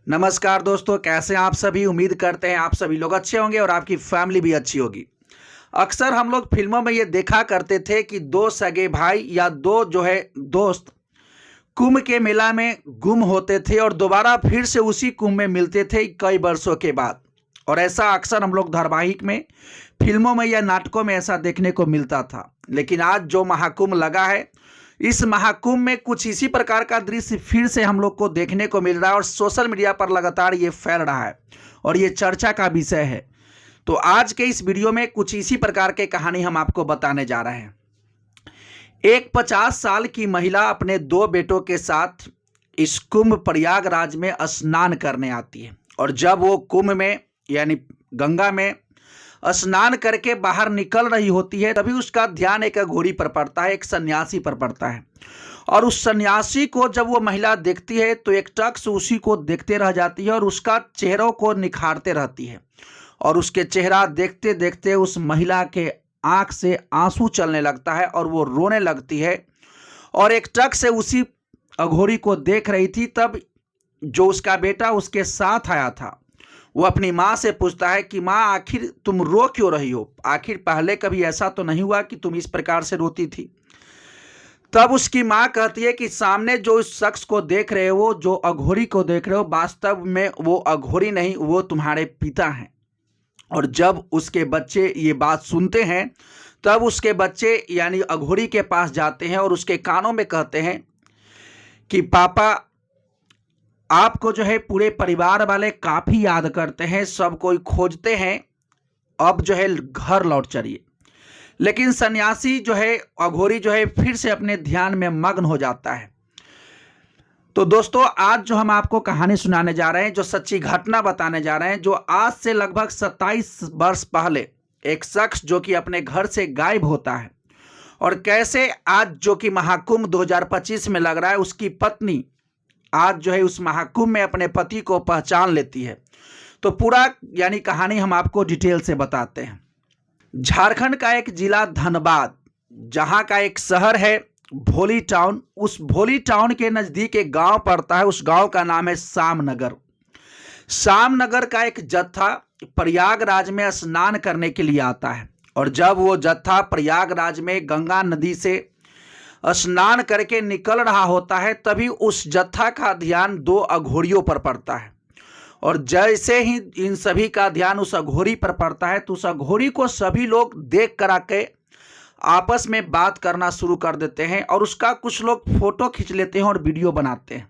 नमस्कार दोस्तों, कैसे हैं आप सभी। उम्मीद करते हैं आप सभी लोग अच्छे होंगे और आपकी फैमिली भी अच्छी होगी। अक्सर हम लोग फिल्मों में ये देखा करते थे कि दो सगे भाई या दो दोस्त कुंभ के मेला में गुम होते थे और दोबारा फिर से उसी कुंभ में मिलते थे कई वर्षों के बाद। और ऐसा अक्सर हम लोग धारावाहिक में, फिल्मों में या नाटकों में ऐसा देखने को मिलता था। लेकिन आज जो महाकुंभ लगा है, इस महाकुंभ में कुछ इसी प्रकार का दृश्य फिर से हम लोग को देखने को मिल रहा है और सोशल मीडिया पर लगातार ये फैल रहा है और ये चर्चा का विषय है। तो आज के इस वीडियो में कुछ इसी प्रकार के कहानी हम आपको बताने जा रहे हैं। एक 50 साल की महिला अपने दो बेटों के साथ इस कुंभ प्रयागराज में स्नान करने आती है और जब वो कुंभ में यानी गंगा में स्नान करके बाहर निकल रही होती है, तभी उसका ध्यान एक घोड़ी पर पड़ता है, एक सन्यासी पर पड़ता है। और उस सन्यासी को जब वो महिला देखती है तो एक टक से उसी को देखते रह जाती है और उसका चेहरों को निखारते रहती है। और उसके चेहरा देखते देखते उस महिला के आंख से आंसू चलने लगता है और वो रोने लगती है। और एक टक से उसी अघोरी को देख रही थी। तब जो उसका बेटा उसके साथ आया था, वो अपनी माँ से पूछता है कि माँ, आखिर तुम रो क्यों रही हो? आखिर पहले कभी ऐसा तो नहीं हुआ कि तुम इस प्रकार से रोती थी? तब उसकी माँ कहती है कि सामने जो इस शख्स को देख रहे हो, जो अघोरी को देख रहे हो, वास्तव में वो अघोरी नहीं, वो तुम्हारे पिता हैं। और जब उसके बच्चे ये बात सुनते हैं, तब उसके बच्चे यानी अघोरी के पास जाते हैं और उसके कानों में कहते हैं कि पापा, आपको पूरे परिवार वाले काफ़ी याद करते हैं, सब कोई खोजते हैं, अब घर लौट चलिए। लेकिन सन्यासी अघोरी फिर से अपने ध्यान में मग्न हो जाता है। तो दोस्तों, आज जो हम आपको कहानी सुनाने जा रहे हैं, जो सच्ची घटना बताने जा रहे हैं, जो आज से लगभग 27 वर्ष पहले एक शख्स जो कि अपने घर से गायब होता है और कैसे आज जो कि महाकुंभ 2025 में लग रहा है, उसकी पत्नी आज उस महाकुंभ में अपने पति को पहचान लेती है। तो पूरा यानी कहानी हम आपको डिटेल से बताते हैं। झारखंड का एक जिला धनबाद, जहां का एक शहर है भोली टाउन, उस भोली टाउन के नज़दीक एक गांव पड़ता है। उस गांव का नाम है सामनगर। सामनगर का एक जत्था प्रयागराज में स्नान करने के लिए आता है और जब वो जत्था प्रयागराज में गंगा नदी से स्नान करके निकल रहा होता है, तभी उस जत्था का ध्यान दो अघोरियों पर पड़ता है। और जैसे ही इन सभी का ध्यान उस अघोरी पर पड़ता है, तो उस अघोरी को सभी लोग देख कर आके आपस में बात करना शुरू कर देते हैं और उसका कुछ लोग फोटो खींच लेते हैं और वीडियो बनाते हैं।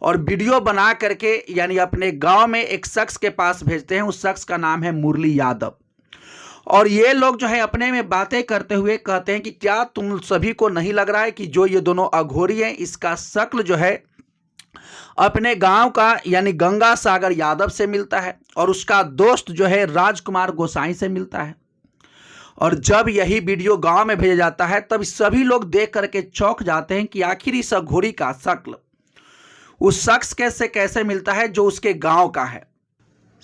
और वीडियो बना करके यानी अपने गांव में एक शख्स के पास भेजते हैं। उस शख्स का नाम है मुरली यादव। और ये लोग अपने में बातें करते हुए कहते हैं कि क्या तुम सभी को नहीं लग रहा है कि जो ये दोनों अघोरी हैं, इसका शक्ल अपने गांव का यानी गंगा सागर यादव से मिलता है और उसका दोस्त राजकुमार गोसाई से मिलता है। और जब यही वीडियो गांव में भेजा जाता है, तब सभी लोग देख करके चौंक जाते हैं कि आखिर इस अघोरी का शक्ल उस शख्स कैसे मिलता है जो उसके गांव का है।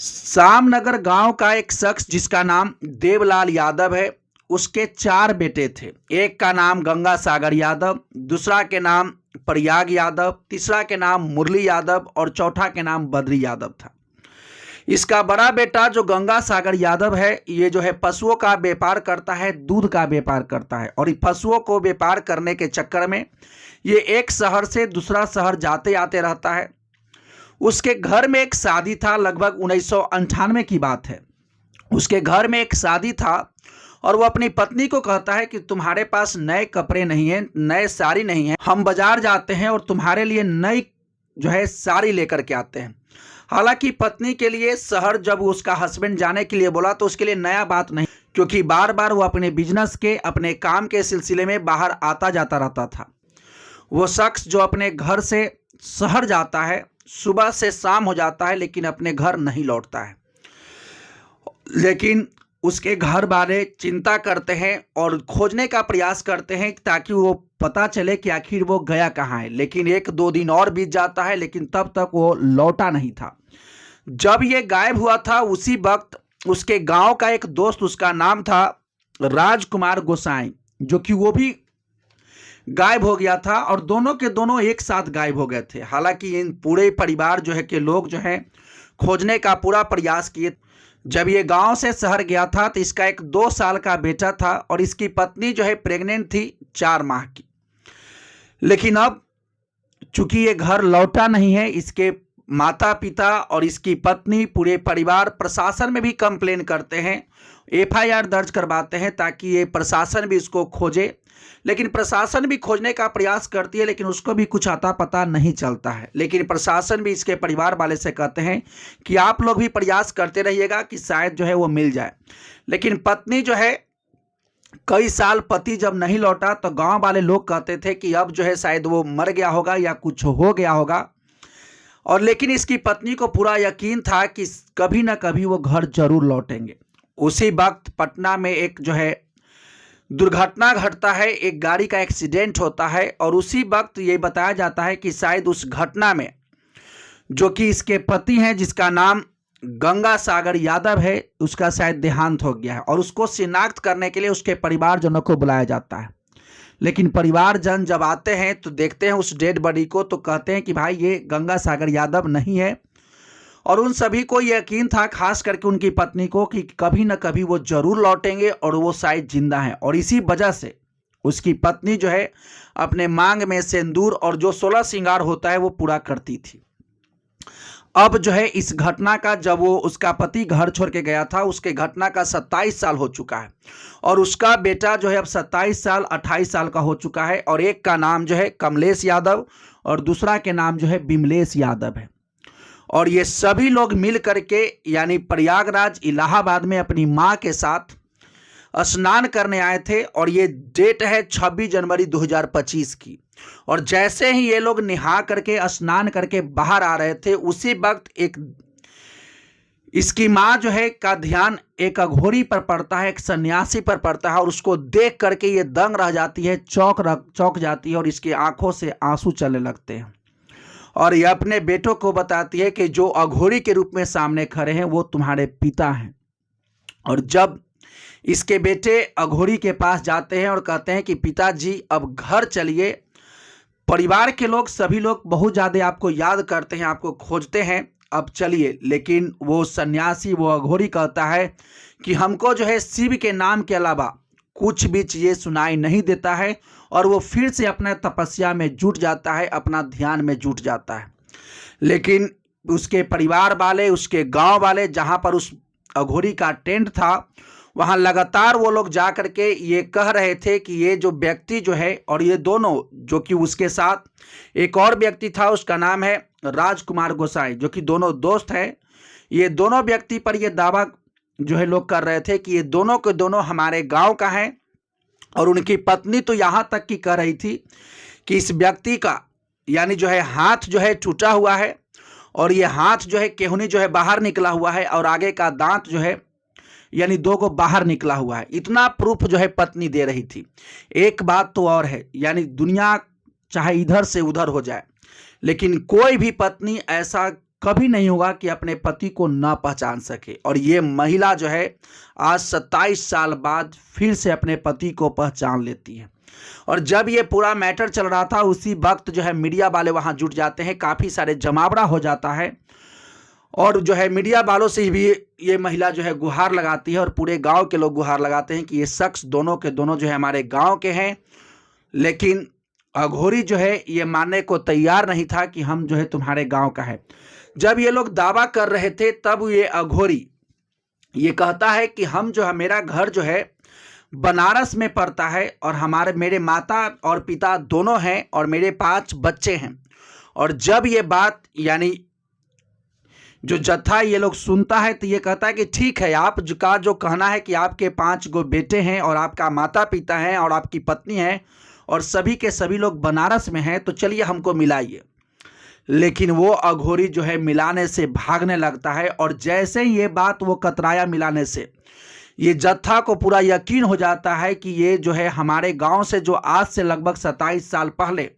सामनगर गांव का एक शख्स जिसका नाम देवलाल यादव है, उसके 4 बेटे थे। एक का नाम गंगा सागर यादव, दूसरा के नाम प्रयाग यादव, तीसरा के नाम मुरली यादव और चौथा के नाम बद्री यादव था। इसका बड़ा बेटा जो गंगा सागर यादव है, ये पशुओं का व्यापार करता है, दूध का व्यापार करता है। और पशुओं को व्यापार करने के चक्कर में ये एक शहर से दूसरा शहर जाते आते रहता है। उसके घर में एक शादी था, लगभग 1998 की बात है। उसके घर में एक शादी था और वो अपनी पत्नी को कहता है कि तुम्हारे पास नए कपड़े नहीं हैं, नए साड़ी नहीं है, हम बाजार जाते हैं और तुम्हारे लिए नई साड़ी लेकर के आते हैं। हालांकि पत्नी के लिए शहर जब उसका हस्बैंड जाने के लिए बोला तो उसके लिए नया बात नहीं, क्योंकि बार बार वो अपने बिजनेस के, अपने काम के सिलसिले में बाहर आता जाता रहता था। वो शख्स जो अपने घर से शहर जाता है, सुबह से शाम हो जाता है, लेकिन अपने घर नहीं लौटता है। लेकिन उसके घर वाले चिंता करते हैं और खोजने का प्रयास करते हैं ताकि वो पता चले कि आखिर वो गया कहाँ है। लेकिन 1-2 दिन और बीत जाता है, लेकिन तब तक वो लौटा नहीं था। जब ये गायब हुआ था, उसी वक्त उसके गांव का एक दोस्त, उसका नाम था राजकुमार गोसाई, जो कि वो भी गायब हो गया था और दोनों के दोनों एक साथ गायब हो गए थे। हालांकि इन पूरे परिवार जो है के लोग जो है खोजने का पूरा प्रयास किए। जब ये गांव से शहर गया था तो इसका एक 2 साल का बेटा था और इसकी पत्नी जो है प्रेग्नेंट थी 4 माह की। लेकिन अब चूंकि ये घर लौटा नहीं है, इसके माता पिता और इसकी पत्नी पूरे परिवार प्रशासन में भी कंप्लेन करते हैं, एफआईआर दर्ज करवाते हैं ताकि ये प्रशासन भी इसको खोजे। लेकिन प्रशासन भी खोजने का प्रयास करती है लेकिन उसको भी कुछ आता पता नहीं चलता है। लेकिन प्रशासन भी इसके परिवार वाले से कहते हैं कि आप लोग भी प्रयास करते रहिएगा कि शायद जो है वो मिल जाए। लेकिन पत्नी जो है कई साल पति जब नहीं लौटा तो गांव वाले लोग कहते थे कि अब जो है शायद वो मर गया होगा या कुछ हो गया होगा। और लेकिन इसकी पत्नी को पूरा यकीन था कि कभी ना कभी वो घर जरूर लौटेंगे। उसी वक्त पटना में एक जो है दुर्घटना घटता है, एक गाड़ी का एक्सीडेंट होता है और उसी वक्त ये बताया जाता है कि शायद उस घटना में जो कि इसके पति हैं जिसका नाम गंगा सागर यादव है, उसका शायद देहांत हो गया है और उसको शिनाख्त करने के लिए उसके परिवारजनों को बुलाया जाता है। लेकिन परिवारजन जब आते हैं तो देखते हैं उस डेड बॉडी को तो कहते हैं कि भाई ये गंगा सागर यादव नहीं है। और उन सभी को यकीन था, खास करके उनकी पत्नी को, कि कभी न कभी वो जरूर लौटेंगे और वो शायद जिंदा हैं। और इसी वजह से उसकी पत्नी जो है अपने मांग में सिंदूर और जो 16 श्रृंगार होता है वो पूरा करती थी। अब जो है इस घटना का, जब वो उसका पति घर छोड़ के गया था, उसके घटना का 27 साल हो चुका है और उसका बेटा जो है अब 27 साल 28 साल का हो चुका है। और एक का नाम जो है कमलेश यादव और दूसरा के नाम जो है विमलेश यादव है। और ये सभी लोग मिल करके यानी प्रयागराज इलाहाबाद में अपनी माँ के साथ स्नान करने आए थे और ये डेट है 26 जनवरी 2025 की। और जैसे ही ये लोग नहा करके स्नान करके बाहर आ रहे थे उसी वक्त एक इसकी माँ जो है का ध्यान एक अघोरी पर पड़ता है, एक सन्यासी पर पड़ता है और उसको देख करके ये दंग रह जाती है, चौंक जाती है और इसकी आंखों से आंसू चलने लगते हैं। और ये अपने बेटों को बताती है कि जो अघोरी के रूप में सामने खड़े हैं वो तुम्हारे पिता हैं। और जब इसके बेटे अघोरी के पास जाते हैं और कहते हैं कि पिताजी अब घर चलिए, परिवार के लोग सभी लोग बहुत ज़्यादा आपको याद करते हैं, आपको खोजते हैं, अब चलिए। लेकिन वो सन्यासी, वो अघोरी कहता है कि हमको जो है शिव के नाम के अलावा कुछ भी चीज़ें सुनाई नहीं देता है और वो फिर से अपना तपस्या में जुट जाता है, अपना ध्यान में जुट जाता है। लेकिन उसके परिवार वाले, उसके गांव वाले, जहां पर उस अघोरी का टेंट था, वहां लगातार वो लोग जा करके ये कह रहे थे कि ये जो व्यक्ति जो है, और ये दोनों जो कि उसके साथ एक और व्यक्ति था, उसका नाम है राजकुमार गोसाई, जो कि दोनों दोस्त हैं, ये दोनों व्यक्ति पर ये दावा जो है लोग कर रहे थे कि ये दोनों के दोनों हमारे गांव का है। और उनकी पत्नी तो यहाँ तक की कह रही थी कि इस व्यक्ति का यानी जो है हाथ जो है टूटा हुआ है और ये हाथ जो है केहूनी जो है बाहर निकला हुआ है और आगे का दांत जो है यानी 2 को बाहर निकला हुआ है। इतना प्रूफ जो है पत्नी दे रही थी। एक बात तो और है, यानी दुनिया चाहे इधर से उधर हो जाए लेकिन कोई भी पत्नी ऐसा कभी नहीं होगा कि अपने पति को ना पहचान सके। और ये महिला जो है आज 27 साल बाद फिर से अपने पति को पहचान लेती है। और जब ये पूरा मैटर चल रहा था उसी वक्त जो है मीडिया वाले वहां जुट जाते हैं, काफ़ी सारे जमावड़ा हो जाता है और जो है मीडिया वालों से भी ये महिला जो है गुहार लगाती है और पूरे गांव के लोग गुहार लगाते हैं कि ये शख्स दोनों के दोनों जो है हमारे गांव के हैं। लेकिन अघोरी जो है ये मानने को तैयार नहीं था कि हम जो है तुम्हारे गांव का है। जब ये लोग दावा कर रहे थे तब ये अघोरी ये कहता है कि हम जो है, मेरा घर जो है बनारस में पड़ता है और मेरे माता और पिता दोनों हैं और मेरे 5 बच्चे हैं। और जब ये बात यानी जो जत्था ये लोग सुनता है तो ये कहता है कि ठीक है, आप का जो कहना है कि आपके 5 गो बेटे हैं और आपका माता पिता हैं और आपकी पत्नी है और सभी के सभी लोग बनारस में हैं, तो चलिए हमको मिलाइए। लेकिन वो अघोरी जो है मिलाने से भागने लगता है और जैसे ही ये बात वो कतराया मिलाने से, ये जत्था को पूरा यकीन हो जाता है कि ये जो है हमारे गांव से जो आज से लगभग 27 साल पहले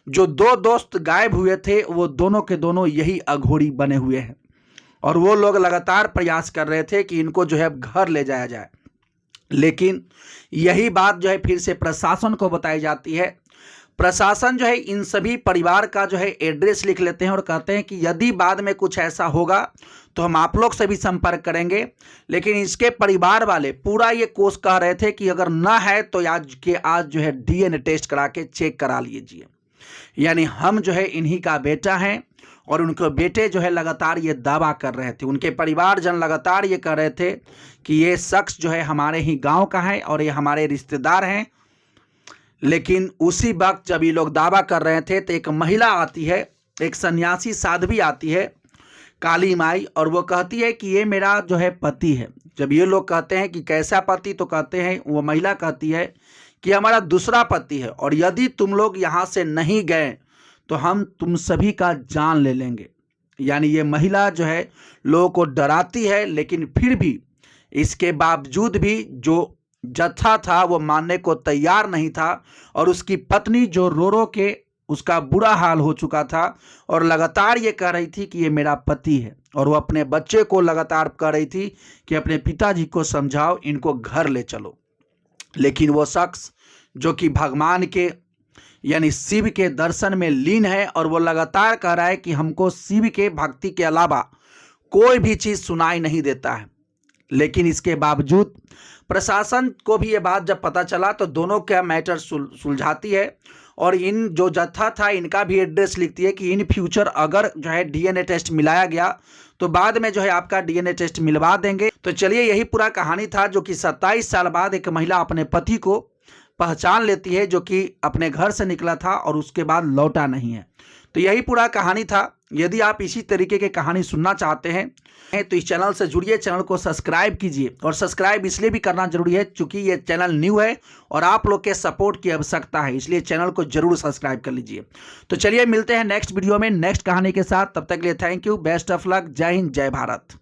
जो 2 दोस्त गायब हुए थे वो दोनों के दोनों यही अघोरी बने हुए हैं। और वो लोग लगातार प्रयास कर रहे थे कि इनको जो है घर ले जाया जाए। लेकिन यही बात जो है फिर से प्रशासन को बताई जाती है। प्रशासन जो है इन सभी परिवार का जो है एड्रेस लिख लेते हैं और कहते हैं कि यदि बाद में कुछ ऐसा होगा तो हम आप लोग से भी संपर्क करेंगे। लेकिन इसके परिवार वाले पूरा ये कोशिश कर रहे थे कि अगर ना है तो आज जो है डीएनए टेस्ट करा के चेक करा लीजिए, यानी हम जो है इन्हीं का बेटा हैं। और उनके बेटे जो है लगातार ये दावा कर रहे थे, उनके परिवारजन लगातार ये कह रहे थे कि ये शख्स जो है हमारे ही गांव का है और ये हमारे रिश्तेदार हैं। लेकिन उसी वक्त जब ये लोग दावा कर रहे थे तो एक महिला आती है, एक सन्यासी साध्वी आती है, काली माई, और वो कहती है कि ये मेरा जो है पति है। जब ये लोग कहते हैं कि कैसा पति, तो कहते हैं, वो महिला कहती है कि हमारा दूसरा पति है और यदि तुम लोग यहाँ से नहीं गए तो हम तुम सभी का जान ले लेंगे। यानी ये महिला जो है लोगों को डराती है, लेकिन फिर भी इसके बावजूद भी जो जत्था था वो मानने को तैयार नहीं था। और उसकी पत्नी जो रो रो के उसका बुरा हाल हो चुका था और लगातार ये कह रही थी कि ये मेरा पति है। और वो अपने बच्चे को लगातार कह रही थी कि अपने पिताजी को समझाओ, इनको घर ले चलो। लेकिन वो शख्स जो कि भगवान के यानी शिव के दर्शन में लीन है और वो लगातार कह रहा है कि हमको शिव के भक्ति के अलावा कोई भी चीज़ सुनाई नहीं देता है। लेकिन इसके बावजूद प्रशासन को भी ये बात जब पता चला तो दोनों का मैटर सुलझाती है और इन जो जत्था था इनका भी एड्रेस लिखती है कि इन फ्यूचर अगर जो है डीएनए टेस्ट मिलाया गया तो बाद में जो है आपका डीएनए टेस्ट मिलवा देंगे। तो चलिए, यही पूरा कहानी था जो कि 27 साल बाद एक महिला अपने पति को पहचान लेती है जो कि अपने घर से निकला था और उसके बाद लौटा नहीं है। तो यही पूरा कहानी था। यदि आप इसी तरीके की कहानी सुनना चाहते हैं तो इस चैनल से जुड़िए, चैनल को सब्सक्राइब कीजिए। और सब्सक्राइब इसलिए भी करना जरूरी है क्योंकि ये चैनल न्यू है और आप लोग के सपोर्ट की आवश्यकता है, इसलिए चैनल को जरूर सब्सक्राइब कर लीजिए। तो चलिए मिलते हैं नेक्स्ट वीडियो में नेक्स्ट कहानी के साथ। तब तक के लिए thank you, best of luck, जय हिंद, जय भारत।